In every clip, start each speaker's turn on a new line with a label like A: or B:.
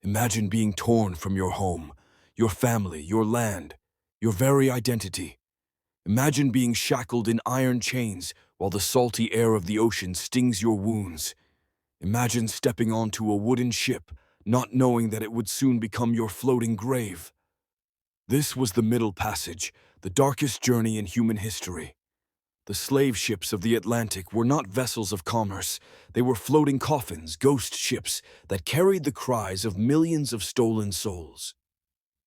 A: Imagine being torn from your home, your family, your land, your very identity. Imagine being shackled in iron chains while the salty air of the ocean stings your wounds. Imagine stepping onto a wooden ship, not knowing that it would soon become your floating grave. This was the Middle Passage, the darkest journey in human history. The slave ships of the Atlantic were not vessels of commerce. They were floating coffins, ghost ships that carried the cries of millions of stolen souls.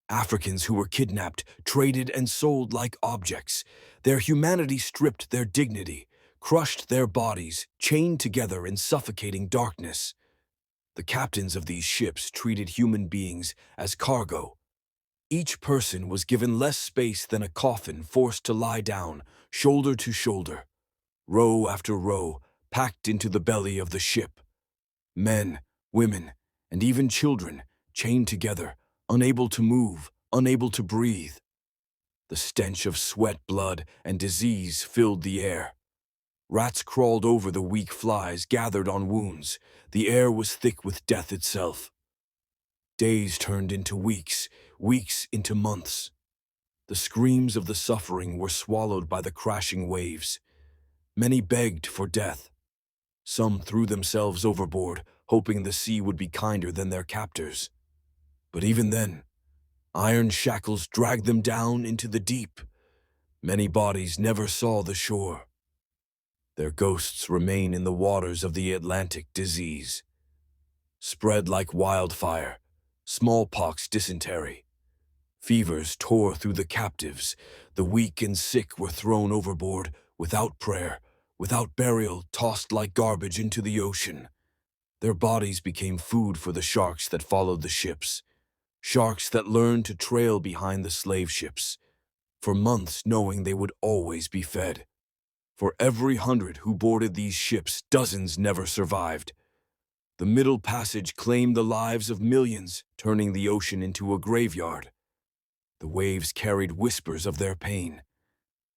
A: Africans who were kidnapped, traded, and sold like objects. Their humanity stripped, their dignity, crushed their bodies, chained together in suffocating darkness. The captains of these ships treated human beings as cargo. Each person was given less space than a coffin forced to lie down, shoulder to shoulder, row after row, packed into the belly of the ship. Men, women, and even children, chained together, unable to move, unable to breathe. The stench of sweat, blood, and disease filled the air. Rats crawled over the weak flies gathered on wounds. The air was thick with death itself. Days turned into weeks, weeks into months. The screams of the suffering were swallowed by the crashing waves. Many begged for death. Some threw themselves overboard, hoping the sea would be kinder than their captors. But even then, iron shackles dragged them down into the deep. Many bodies never saw the shore. Their ghosts remain in the waters of the Atlantic disease. Spread like wildfire, smallpox, dysentery. Fevers tore through the captives. The weak and sick were thrown overboard, without prayer, without burial, tossed like garbage into the ocean. Their bodies became food for the sharks that followed the ships. Sharks that learned to trail behind the slave ships, for months knowing they would always be fed. For every 100 who boarded these ships, dozens never survived. The Middle Passage claimed the lives of millions, turning the ocean into a graveyard. The waves carried whispers of their pain.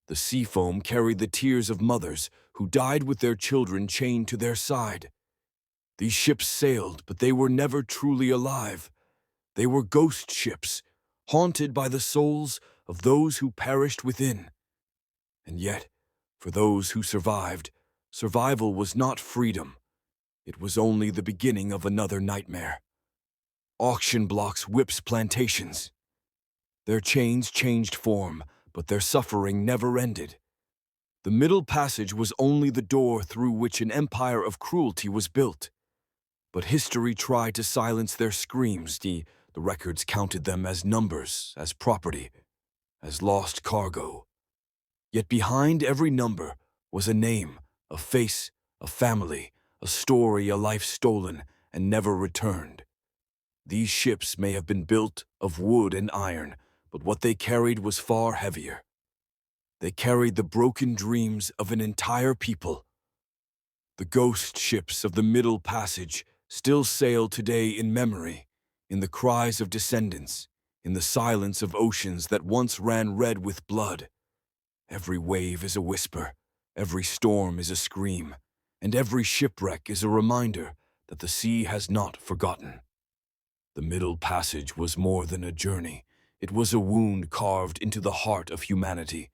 A: The sea foam carried the tears of mothers who died with their children chained to their side. These ships sailed, but they were never truly alive. They were ghost ships, haunted by the souls of those who perished within. And yet, for those who survived, survival was not freedom. It was only the beginning of another nightmare. Auction blocks, whips, plantations. Their chains changed form, but their suffering never ended. The Middle Passage was only the door through which an empire of cruelty was built. But history tried to silence their screams. The records counted them as numbers, as property, as lost cargo. Yet behind every number was a name, a face, a family, a story, a life stolen and never returned. These ships may have been built of wood and iron, but what they carried was far heavier. They carried the broken dreams of an entire people. The ghost ships of the Middle Passage still sail today in memory, in the cries of descendants, in the silence of oceans that once ran red with blood. Every wave is a whisper, every storm is a scream, and every shipwreck is a reminder that the sea has not forgotten. The Middle Passage was more than a journey. It was a wound carved into the heart of humanity.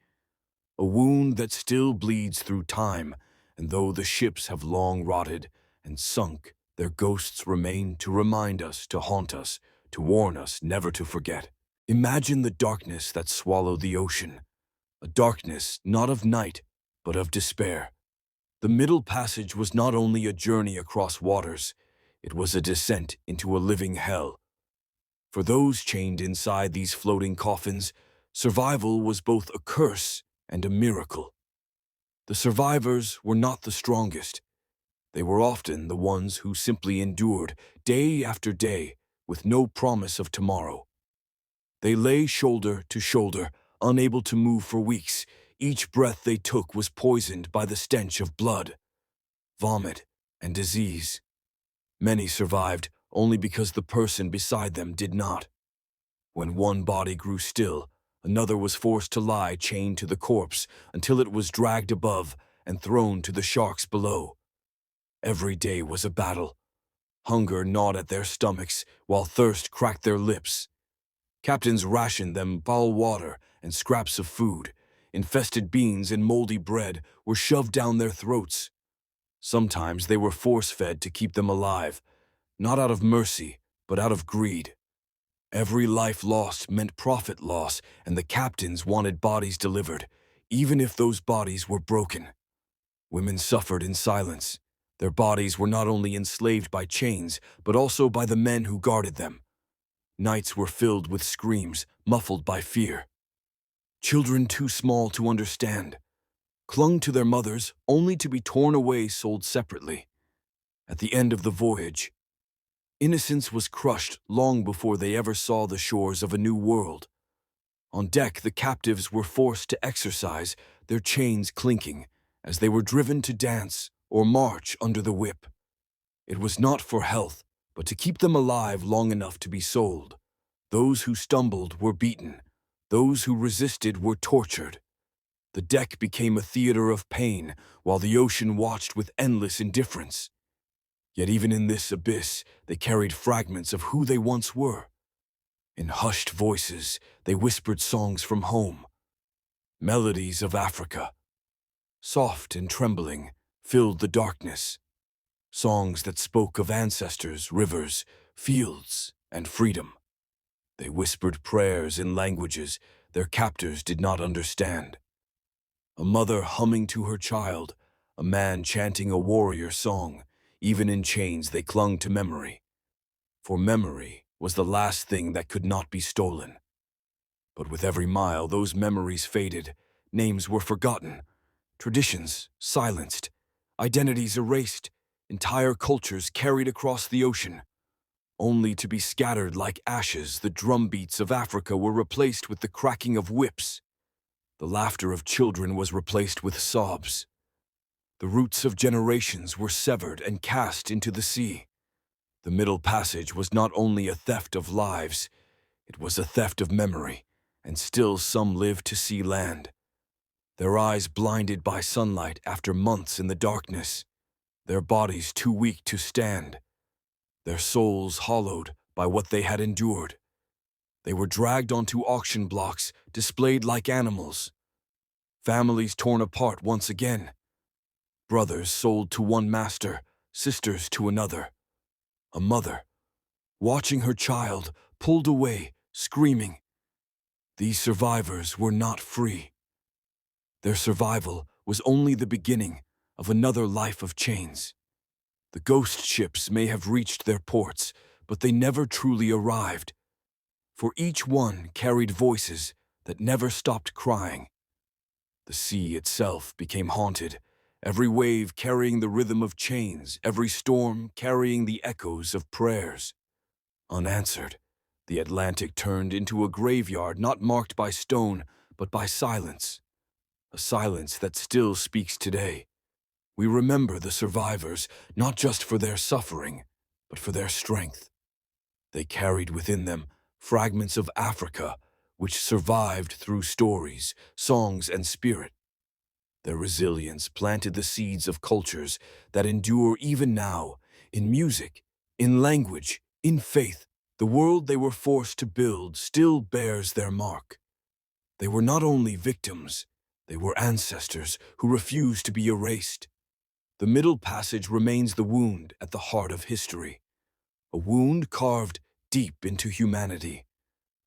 A: A wound that still bleeds through time, and though the ships have long rotted and sunk, their ghosts remain to remind us, to haunt us, to warn us never to forget. Imagine the darkness that swallowed the ocean, a darkness not of night, but of despair. The Middle Passage was not only a journey across waters, it was a descent into a living hell. For those chained inside these floating coffins, survival was both a curse and a miracle. The survivors were not the strongest. They were often the ones who simply endured day after day with no promise of tomorrow. They lay shoulder to shoulder, unable to move for weeks. Each breath they took was poisoned by the stench of blood, vomit, and disease. Many survived only because the person beside them did not. When one body grew still, another was forced to lie chained to the corpse until it was dragged above and thrown to the sharks below. Every day was a battle. Hunger gnawed at their stomachs, while thirst cracked their lips. Captains rationed them foul water and scraps of food. Infested beans and moldy bread were shoved down their throats. Sometimes they were force-fed to keep them alive, not out of mercy, but out of greed. Every life lost meant profit loss, and the captains wanted bodies delivered, even if those bodies were broken. Women suffered in silence. Their bodies were not only enslaved by chains, but also by the men who guarded them. Nights were filled with screams, muffled by fear. Children too small to understand clung to their mothers only to be torn away, sold separately. At the end of the voyage, innocence was crushed long before they ever saw the shores of a new world. On deck, the captives were forced to exercise, their chains clinking, as they were driven to dance or march under the whip. It was not for health, but to keep them alive long enough to be sold. Those who stumbled were beaten. Those who resisted were tortured. The deck became a theater of pain, while the ocean watched with endless indifference. Yet even in this abyss, they carried fragments of who they once were. In hushed voices, they whispered songs from home, melodies of Africa. Soft and trembling, filled the darkness. Songs that spoke of ancestors, rivers, fields, and freedom. They whispered prayers in languages their captors did not understand. A mother humming to her child, a man chanting a warrior song. Even in chains they clung to memory. For memory was the last thing that could not be stolen. But with every mile, those memories faded, names were forgotten, traditions silenced, identities erased, entire cultures carried across the ocean. Only to be scattered like ashes, the drumbeats of Africa were replaced with the cracking of whips. The laughter of children was replaced with sobs. The roots of generations were severed and cast into the sea. The Middle Passage was not only a theft of lives, it was a theft of memory, and still some lived to see land. Their eyes blinded by sunlight after months in the darkness, their bodies too weak to stand, their souls hollowed by what they had endured. They were dragged onto auction blocks, displayed like animals. Families torn apart once again. Brothers sold to one master, sisters to another. A mother, watching her child, pulled away, screaming. These survivors were not free. Their survival was only the beginning of another life of chains. The ghost ships may have reached their ports, but they never truly arrived. For each one carried voices that never stopped crying. The sea itself became haunted, every wave carrying the rhythm of chains, every storm carrying the echoes of prayers. Unanswered, the Atlantic turned into a graveyard not marked by stone, but by silence. A silence that still speaks today. We remember the survivors, not just for their suffering, but for their strength. They carried within them fragments of Africa, which survived through stories, songs, and spirit. Their resilience planted the seeds of cultures that endure even now, in music, in language, in faith. The world they were forced to build still bears their mark. They were not only victims, they were ancestors who refused to be erased. The Middle Passage remains the wound at the heart of history, a wound carved deep into humanity,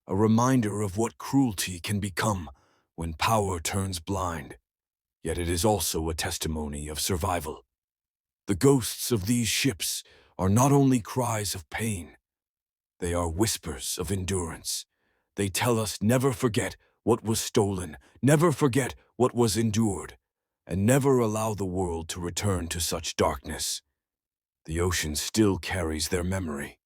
A: a reminder of what cruelty can become when power turns blind. Yet it is also a testimony of survival. The ghosts of these ships are not only cries of pain, they are whispers of endurance. They tell us never forget what was stolen, never forget what was endured, and never allow the world to return to such darkness. The ocean still carries their memory.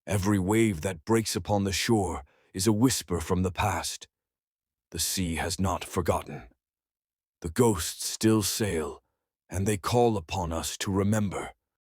A: Every wave that breaks upon the shore is a whisper from the past. The sea has not forgotten. The ghosts still sail, and they call upon us to remember.